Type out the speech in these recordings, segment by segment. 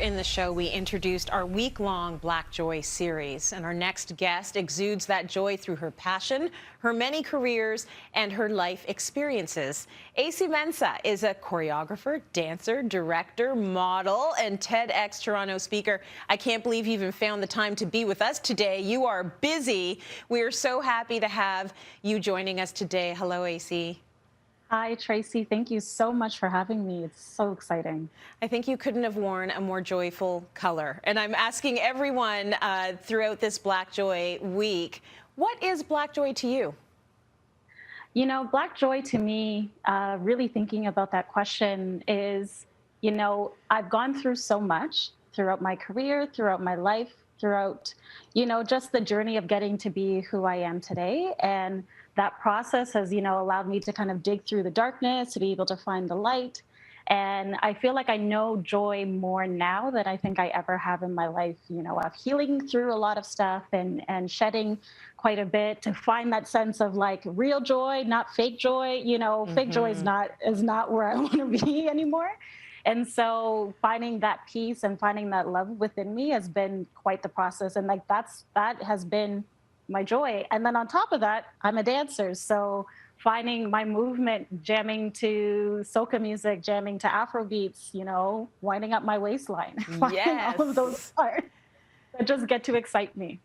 in the show, we introduced our week-long Black Joy series, and our next guest exudes that joy through her passion, her many careers, and her life experiences. Esie Mensah is a choreographer, dancer, director, model, and TEDx Toronto speaker. I can't believe you even found the time to be with us today. You are busy. We are so happy to have you joining us today. Hello, Esie. Hi, Tracy. Thank you so much for having me. It's so exciting. I think you couldn't have worn a more joyful color. And I'm asking everyone throughout this Black Joy week, what is Black Joy to you? You know, Black joy to me, really thinking about that question is, I've gone through so much throughout my career, throughout my life, throughout, just the journey of getting to be who I am today. And that process has, allowed me to kind of dig through the darkness, to be able to find the light. And I feel like I know joy more now than I think I ever have in my life, of healing through a lot of stuff and shedding quite a bit to find that sense of like real joy, not fake joy. Fake joy is not where I want to be anymore. And so finding that peace and finding that love within me has been quite the process. And like that has been my joy. And then on top of that, I'm a dancer. So finding my movement, jamming to soca music, jamming to Afro beats, winding up my waistline, finding all of those parts that just get to excite me.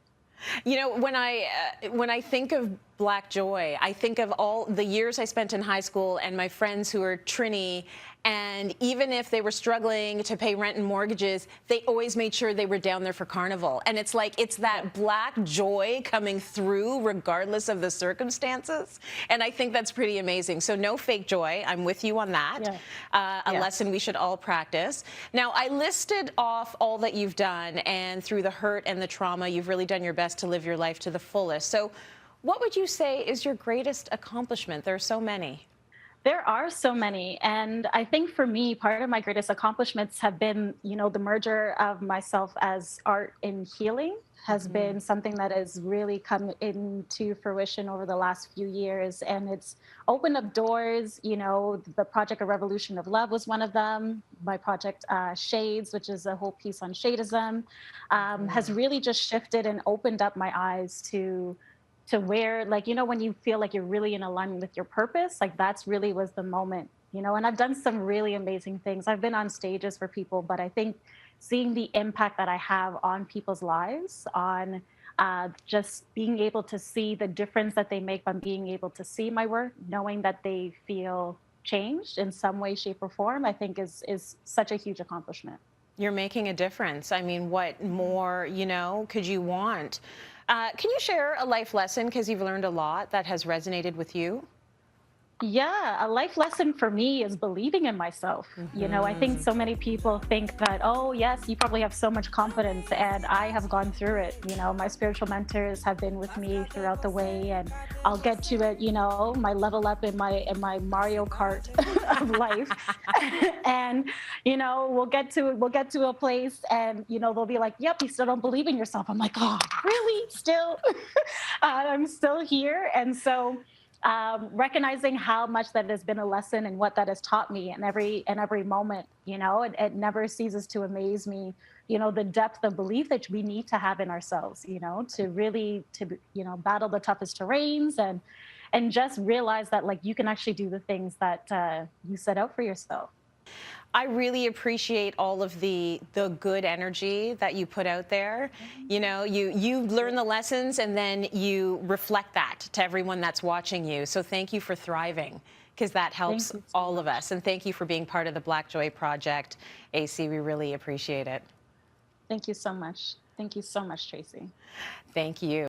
You know, when I think of Black Joy, I think of all the years I spent in high school and my friends who are Trini, and even if they were struggling to pay rent and mortgages, they always made sure they were down there for Carnival. And it's like, it's that Black joy coming through regardless of the circumstances. And I think that's pretty amazing. So no fake joy. I'm with you on that. Yeah. A lesson we should all practice. Now, I listed off all that you've done, and through the hurt and the trauma, you've really done your best to live your life to the fullest. So what would you say is your greatest accomplishment? There are so many. There are so many. And I think for me, part of my greatest accomplishments have been, the merger of myself as art and healing has been something that has really come into fruition over the last few years. And it's opened up doors. The project A Revolution of Love was one of them. My project Shades, which is a whole piece on shadeism, has really just shifted and opened up my eyes to where, like, when you feel like you're really in alignment with your purpose, like that's really was the moment, and I've done some really amazing things. I've been on stages for people, but I think seeing the impact that I have on people's lives, on just being able to see the difference that they make by being able to see my work, knowing that they feel changed in some way, shape, or form, I think is such a huge accomplishment. You're making a difference. I mean, what more, could you want? Can you share a life lesson, because you've learned a lot, that has resonated with you? Yeah, a life lesson for me is believing in myself. I think so many people think that, oh, yes, you probably have so much confidence, and I have gone through it. My spiritual mentors have been with me throughout the way, and I'll get to it, my level up in my Mario Kart of life. And, we'll get to a place and, they'll be like, yep, you still don't believe in yourself. I'm like, oh, really? Still? I'm still here. And so recognizing how much that has been a lesson and what that has taught me in every moment, it never ceases to amaze me, the depth of belief that we need to have in ourselves, to really, battle the toughest terrains and just realize that, like, you can actually do the things that you set out for yourself. I really appreciate all of the good energy that you put out there. You learn the lessons and then you reflect that to everyone that's watching you. So thank you for thriving, because that helps all of us. And thank you for being part of the Black Joy Project, Esie. We really appreciate it. Thank you so much. Thank you so much, Tracy. Thank you.